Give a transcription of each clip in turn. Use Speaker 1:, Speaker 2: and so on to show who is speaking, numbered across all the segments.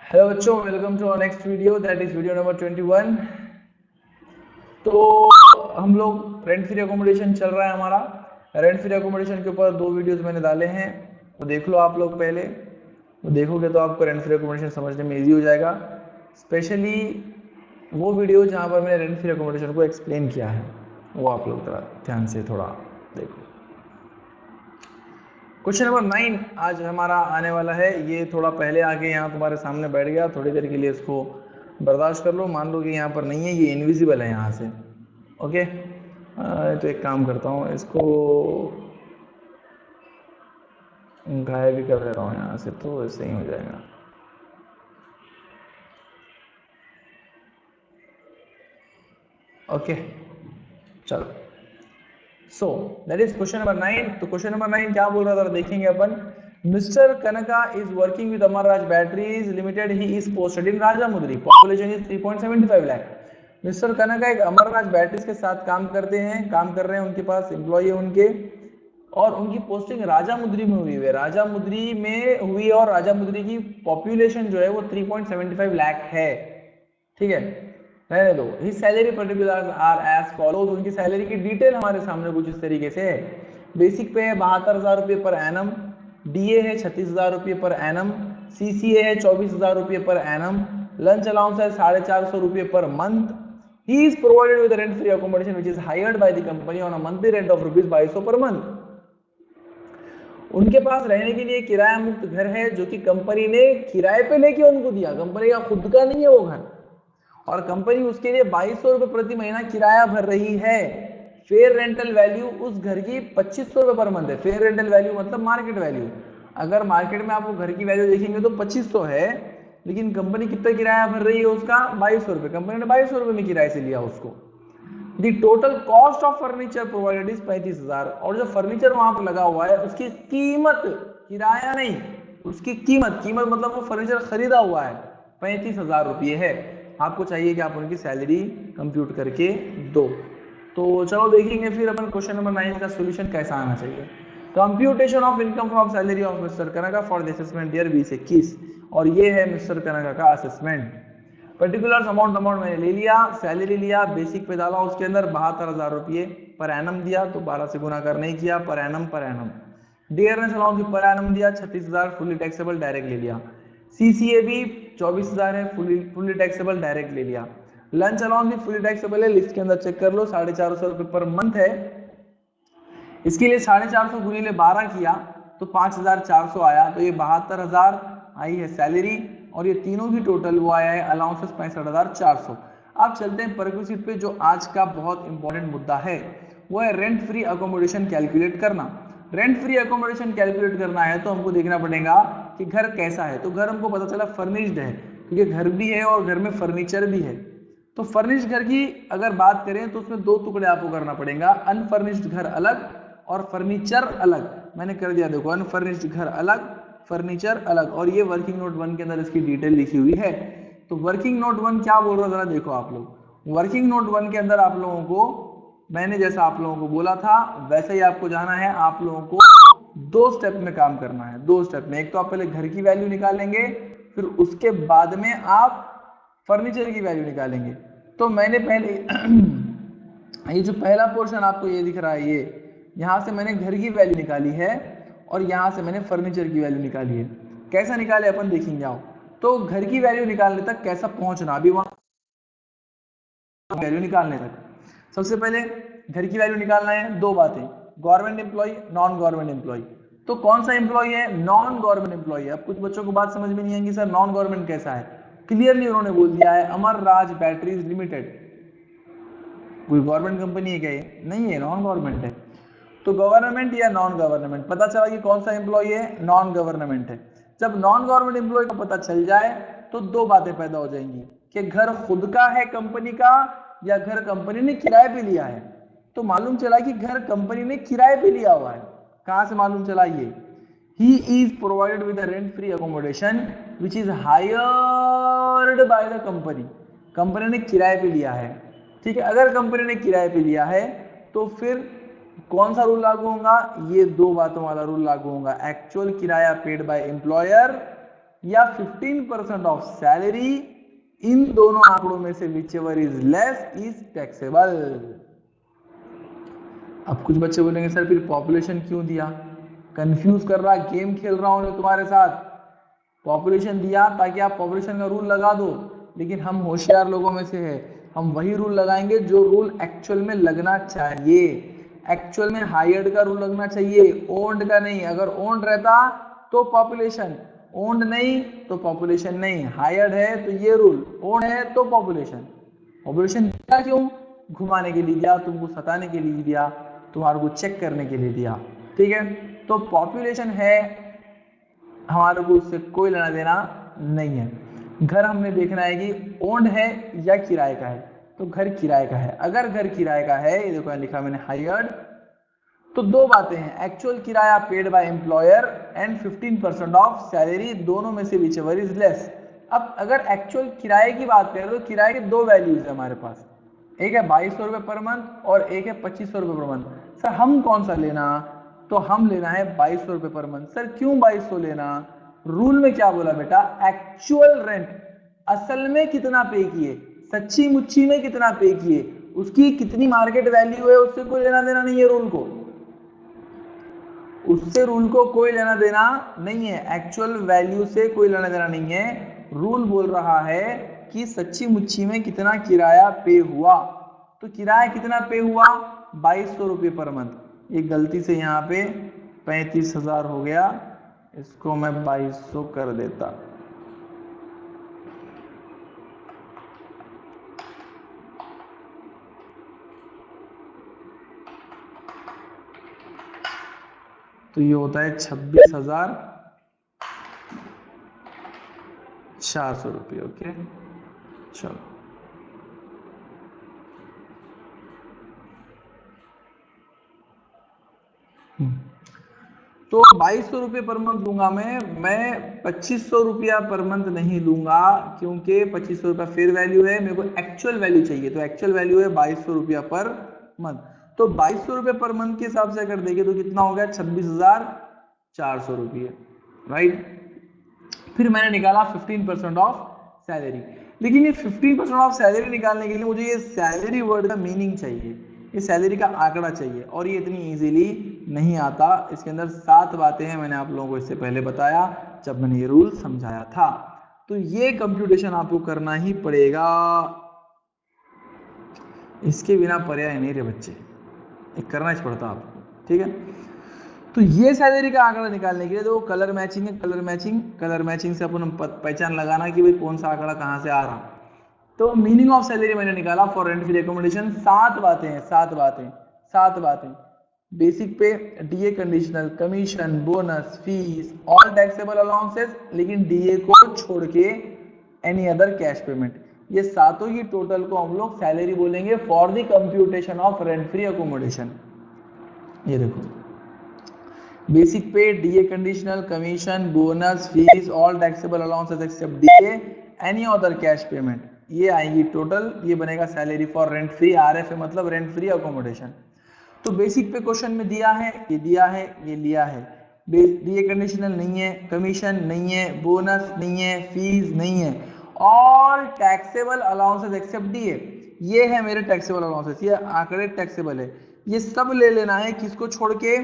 Speaker 1: Hello बच्चों, welcome to our next video that is video number 21। तो हम लोग रेंट फ्री अकोमोडेशन चल रहा है हमारा। रेंट फ्री अकोमोडेशन के ऊपर 2 वीडियोस मैंने डाले हैं, वो देख लो आप लोग पहले। वो देखोगे तो आपको रेंट फ्री अकोमोडेशन समझने में इजी हो जाएगा, स्पेशली वो वीडियो जहाँ पर मैंने रेंट फ्री अकोमोडेशन को एक्सप्लेन किया है, वो आप लोग ध्यान से थोड़ा देखो। क्वेश्चन नंबर 9 आज हमारा आने वाला है। ये थोड़ा पहले आके यहाँ तुम्हारे सामने बैठ गया, थोड़ी देर के लिए इसको बर्दाश्त कर लो। मान लो कि यहाँ पर नहीं है, ये इनविजिबल है यहाँ से। ओके, तो एक काम करता हूँ, इसको गायब भी कर दे रहा हूँ यहाँ से, तो ऐसे ही हो जाएगा। ओके चलो, so that is question number 9। तो क्वेश्चन नंबर 9 क्या बोल रहा था देखेंगे अपन। Mister Kanaka is working with Amararaj batteries limited, he is posted in Rajahmundry, population is 3.75 lakh. Mister Kanaka एक अमरराज बैटरीज के साथ काम कर रहे हैं, उनके पास एम्प्लॉय है उनके, और उनकी पोस्टिंग राजामुद्री में हुई है। राजामुद्री में हुई और राजामुद्री की पॉपुलेशन जो है वो 3.75 लाख है। ठीक है, रहने दो। He salary particulars are as follows, उनकी सैलरी की डिटेल हमारे सामने कुछ इस तरीके से है। बेसिक पे है 72,000 रुपये पर एनम, डीए है 36,000 रुपये पर एनम, सीसीए है 24,000 रुपये पर एनम, लंच अलाउंस है 450 रुपये per month. He is provided with a rent free accommodation which is hired by the company on a monthly rent of rupees 2200 per month. उनके पास रहने के लिए किराया मुक्त घर है जो कि कंपनी ने किराए पे लेके उनको दिया, कंपनी का खुद का नहीं है वो घर, और कंपनी उसके लिए 2200 रुपये प्रति महीना किराया भर रही है। फेयर रेंटल वैल्यू उस घर की 2500 रुपये पर मंथ है। फेयर रेंटल वैल्यू मतलब मार्केट वैल्यू। अगर मार्केट में आपको घर की वैल्यू देखेंगे तो 2500 है, लेकिन कंपनी कितना किराया भर रही है उसका 2200 रुपये। कंपनी ने 2200 रुपये में किराए से लिया उसको। दी total cost of furniture provided is 35,000, और जो फर्नीचर वहां पर लगा हुआ है उसकी कीमत, किराया नहीं, उसकी कीमत मतलब वो फर्नीचर खरीदा हुआ है 35,000 रुपये है। आपको चाहिए कि आप उनकी सैलरी कंप्यूट करके दो। तो चलो देखेंगे फिर अपन क्वेश्चन नंबर 9 का सोल्यूशन कैसा आना चाहिए। Computation of income from salary of mister कनका फॉर द असेसमेंट ईयर 2021, और ये है मिस्टर कनका का असेसमेंट। पर्टिकुलर अमाउंट मैंने ले लिया, सैलरी लिया, बेसिक पे डाला, उसके अंदर 72,000 रुपये पर एनम दिया, तो 12 से गुना कर नहीं किया, per annum dearness allowance per annum दिया 36,000 फुली टैक्सेबल डायरेक्ट ले लिया। सीसीए भी 24,000 है, फुली टैक्सेबल डायरेक्ट ले लिया। लंच अलाउंस भी फुली टैक्सेबल है, लिस्ट के अंदर चेक कर लो 450 रुपये पर मंथ है। इसके लिए 450 गुणिले 12 किया तो 5,400 आया, तो ये 72,000 आई है सैलरी, और ये तीनों की टोटल वो आया है अलाउंसेस 65,400। अब चलते हैं परक्विजिट पे, जो आज का बहुत इंपॉर्टेंट मुद्दा है, वो है रेंट फ्री अकोमोडेशन कैलकुलेट करना। रेंट फ्री अकोमोडेशन कैलकुलेट करना है तो हमको देखना पड़ेगा कि घर कैसा है। तो घर हमको पता चला फर्निश्ड है, क्योंकि घर भी है और घर में फर्नीचर भी है। तो फर्निश्ड घर की अगर बात करें तो उसमें 2 टुकड़े आपको करना पड़ेगा, अनफर्निश्ड घर अलग और फर्नीचर अलग। मैंने कर दिया, देखो, अनफर्निश्ड घर अलग, फर्नीचर अलग, और ये वर्किंग नोट 1 के अंदर इसकी डिटेल लिखी हुई है। तो वर्किंग नोट 1 क्या बोल रहा है जरा देखो आप लोग। वर्किंग नोट 1 के अंदर आप लोगों को, मैंने जैसा आप लोगों को बोला था वैसे ही आपको जाना है। आप लोगों को 2 स्टेप में काम करना है, 2 स्टेप में। एक तो आप पहले घर की वैल्यू निकालेंगे, फिर उसके बाद में आप फर्नीचर की वैल्यू निकालेंगे। तो मैंने पहले ये जो पहला पोर्शन आपको ये दिख रहा है, ये यहां से मैंने घर की वैल्यू निकाली है और यहां से मैंने फर्नीचर की वैल्यू निकाली है। कैसा निकाले अपन देखेंगे आओ। तो घर की वैल्यू निकालने तक कैसा पहुंचना, अभी वहां वैल्यू निकालने तक सबसे पहले घर की वैल्यू निकालना है। 2 बातें, government employ, non government employ. तो कौन सा एम्प्लॉय है, नॉन गवर्नमेंट एम्प्लॉय है। अब कुछ बच्चों को बात समझ में नहीं आएगी, सर नॉन गवर्नमेंट कैसा है। क्लियरली उन्होंने बोल दिया है अमरराज बैटरीज लिमिटेड। कोई गवर्नमेंट कंपनी है क्या ये? नहीं है, नॉन गवर्नमेंट है। तो गवर्नमेंट या नॉन गवर्नमेंट, पता चला कि कौन सा एम्प्लॉय है, नॉन गवर्नमेंट है। जब नॉन गवर्नमेंट एम्प्लॉय का पता चल जाए तो 2 बातें पैदा हो जाएंगी कि घर खुद का है कंपनी का या घर कंपनी ने किराए पे लिया है। तो मालूम चला कि घर कंपनी ने किराए पे लिया हुआ है। कहां से मालूम चला ये? He is provided with a rent free accommodation which is hired by the company. Company ने किराए पे लिया है। ठीक है, अगर कंपनी ने किराए पे लिया है तो फिर कौन सा रूल लागू होगा? ये 2 बातों वाला रूल लागू होगा, एक्चुअल किराया पेड बाय एम्प्लॉयर या 15% ऑफ सैलरी, इन दोनों आंकड़ों में से whichever is less is taxable। अब कुछ बच्चे बोलेंगे सर फिर पॉपुलेशन क्यों दिया, कंफ्यूज कर रहा, गेम खेल रहा हूं तुम्हारे साथ। पॉपुलेशन दिया ताकि आप पॉपुलेशन का रूल लगा दो, लेकिन हम होशियार लोगों में से है, हम वही रूल लगाएंगे जो रूल एक्चुअल में लगना चाहिए। एक्चुअल में हायर्ड का रूल लगना चाहिए, ओन्ड का नहीं। अगर ओन्ड रहता तो पॉपुलेशन, ओन्ड नहीं तो पॉपुलेशन नहीं। हायर्ड है तो ये रूल, ओन्ड है तो पॉपुलेशन। पॉपुलेशन दिया क्यों? घुमाने के लिए दिया, तुमको सताने के लिए दिया, तुम्हारे को चेक करने के लिए दिया। ठीक है, तो पॉपुलेशन है, हमारे को उससे कोई लेना देना नहीं है। घर हमने देखना है कि ओन्ड है या किराए का है, तो घर किराए का है। अगर घर किराए का है, ये देखो लिखा मैंने हायर्ड, तो दो बातें हैं, एक्चुअल किराया paid by employer and 15% of salary, दोनों में से व्हिचएवर इज लेस। अब अगर एक्चुअल किराए की बात करें तो किराए के दो वैल्यूज है हमारे पास, एक है 2200 रुपये पर मंथ और एक है 2500 रुपये पर मंथ। सर हम कौन सा लेना? तो हम लेना है 2200 रुपये पर मंथ। सर क्यों 2200 लेना? रूल में क्या बोला बेटा, एक्चुअल रेंट, असल में कितना पे किए, सच्ची मुच्ची में कितना पे किए, उसकी कितनी मार्केट वैल्यू है, उससे कोई लेना देना नहीं है रूल को, उससे रूल को कोई लेना देना नहीं है, एक्चुअल वैल्यू से कोई लेना देना नहीं है। रूल बोल रहा है कि सच्ची मुच्ची में कितना किराया पे हुआ। तो किराया कितना पे हुआ? 2200 रुपये पर मंथ। एक गलती से यहाँ पे 35,000 हो गया, इसको मैं 2200 कर देता। तो ये होता है 26,400 रुपये। ओके चलो, तो 2200 रुपये पर मंथ लूंगा मैं 2500 रुपया पर मंथ नहीं लूंगा, क्योंकि 2500 रुपया फेयर वैल्यू है, मेरे को एक्चुअल वैल्यू चाहिए। तो एक्चुअल वैल्यू है 2200 रुपया पर मंथ। तो 2200 रुपये पर मंथ के हिसाब से अगर देखें तो कितना हो गया? 26,400 रुपये, राइट। फिर मैंने निकाला 15% ऑफ सैलरी, लेकिन ये 15% ऑफ सैलरी निकालने के लिए मुझे ये सैलरी वर्ड का मीनिंग चाहिए, ये सैलरी का आंकड़ा चाहिए, और ये इतनी इजीली नहीं आता। इसके अंदर 7 बातें हैं, मैंने आप लोगों को इससे पहले बताया जब मैंने ये रूल समझाया था। तो ये कंप्यूटेशन आपको करना ही पड़ेगा, इसके बिना पर्याय नहीं रे बच्चे, ये करना ही पड़ता आपको। ठीक है, तो ये सैलरी का आंकड़ा निकालने के लिए तो कलर मैचिंग है, कलर मैचिंग से अपन पहचान लगाना कि भाई कौन सा आंकड़ा कहां से आ रहा। तो मीनिंग ऑफ सैलरी मैंने निकाला फॉर रेंट फ्री एकोमोडेशन। 7 बातें हैं, 7 बातें। Basic pay, DA conditional, commission, bonus, fees, all taxable allowances, लेकिन डीए को छोड़ के एनी अदर कैश पेमेंट, ये सातों की टोटल को हम लोग सैलरी बोलेंगे for the computation of rent free accommodation. ये देखो, basic pay, DA conditional, commission, bonus, fees, all taxable allowances except DA, any other cash payment, ये आएगी टोटल, ये बनेगा salary for rent free. RFA मतलब रेंट फ्री अकोमोडेशन। तो basic pay question में दिया है, ये दिया है, ये लिया है। डीए कंडीशनल नहीं है, कमीशन नहीं है, बोनस नहीं है, फीस नहीं है, all taxable allowances except DA, ये है मेरे टैक्सेबल अलाउंसेस, ये आंकड़े टैक्सेबल है। ये सब ले लेना है, किसको छोड़ के?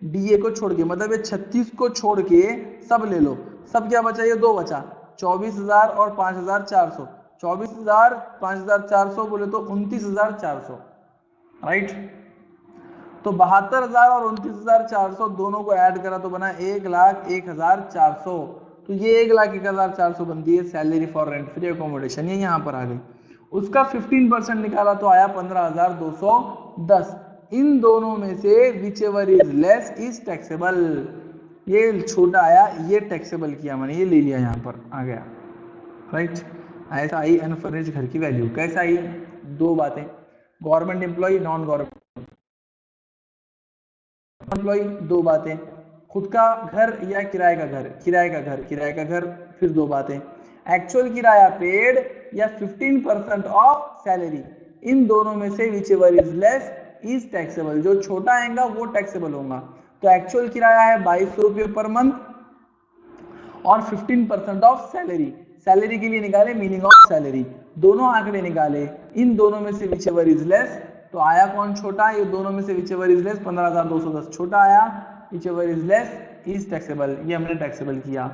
Speaker 1: डीए को छोड़ के, मतलब ये 36 को छोड़ के सब ले लो। सब क्या बचा? ये 2 बचा, 24,000 और 5,400। 24,000 5,400 बोले तो 29,400, राइट। तो 72,000 और 29,400 दोनों को ऐड करा तो बना 1,01,400। तो ये 1,01,400 बनती है salary for rent free accommodation, ये यहाँ पर आ गई। उसका 15% निकाला तो आया 15,210। इन दोनों में से whichever is less is taxable. ये छोटा आया, ये टैक्सेबल किया मैंने, ये ले लिया, यहाँ पर आ गया, राइट। ऐसा आई अनफर्निश्ड घर की वैल्यू। कैसा आई? 2 बातें, government employ, non government employ, 2 बातें, खुद का घर या किराए का घर, किराए का घर, फिर 2 बातें, एक्चुअल किराया पेड या 15% ऑफ सैलरी, इन दोनों में से whichever is less is taxable. जो छोटा आएगा वो टैक्सेबल होगा। तो एक्चुअल किराया है 2200 रुपये पर मंथ, और 15% ऑफ सैलरी। सैलरी के लिए निकाले मीनिंग ऑफ सैलरी, दोनों आंकड़े निकाले, इन दोनों में से विच एवर इज लेस, तो आया कौन छोटा, ये दोनों में से विच एवर इज लेस 15,210 छोटा आया, which ever is less is taxable, ये हमने टैक्सेबल किया।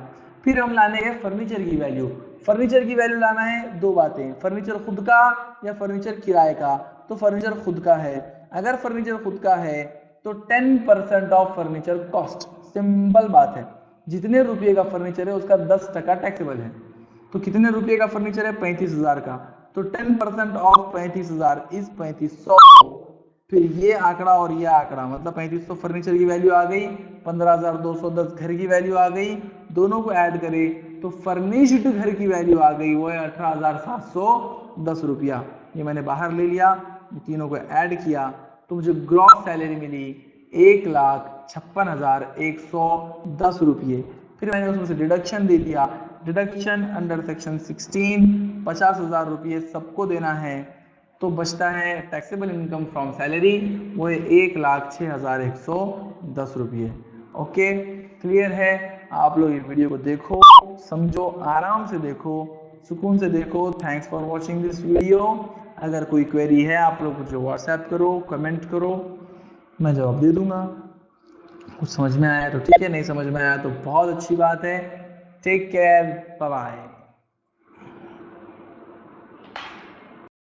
Speaker 1: फिर हम लाने गए फर्नीचर की वैल्यू। फर्नीचर की वैल्यू लाना है, दो बातें, फर्नीचर खुद का या फर्नीचर किराए का, तो फर्नीचर खुद का है। अगर फर्नीचर खुद का है तो 10% ऑफ फर्नीचर कॉस्ट, सिंपल बात है, जितने रुपये का फर्नीचर है उसका 10% टैक्सेबल है। तो कितने रुपये का फर्नीचर है, 35,000 का, तो 10% ऑफ 35,000 इज 3500। फिर ये आंकड़ा और ये आंकड़ा, मतलब 3500 फर्नीचर की वैल्यू आ गई, 15,210 घर की वैल्यू आ गई, दोनों को ऐड करें तो फर्निश्ड घर की वैल्यू आ गई, वो है 18,710 रुपया। ये मैंने बाहर ले लिया, तीनों को ऐड किया तो मुझे ग्रॉस सैलरी मिली 1,56,110 रुपये। फिर मैंने उसमें से डिडक्शन दे दिया, डिडक्शन अंडर सेक्शन 16 50,000 रुपये सबको देना है, तो बचता है टैक्सेबल इनकम फ्रॉम सैलरी, वो है 1,06,110 रुपये। ओके, क्लियर है? आप लोग ये वीडियो को देखो, समझो, आराम से देखो, सुकून से देखो। Thanks for watching this video. अगर कोई क्वेरी है आप लोग मुझे व्हाट्सएप करो, कमेंट करो, मैं जवाब दे दूंगा। कुछ समझ में आया तो ठीक है, नहीं समझ में आया तो बहुत अच्छी बात है। Take care, bye bye.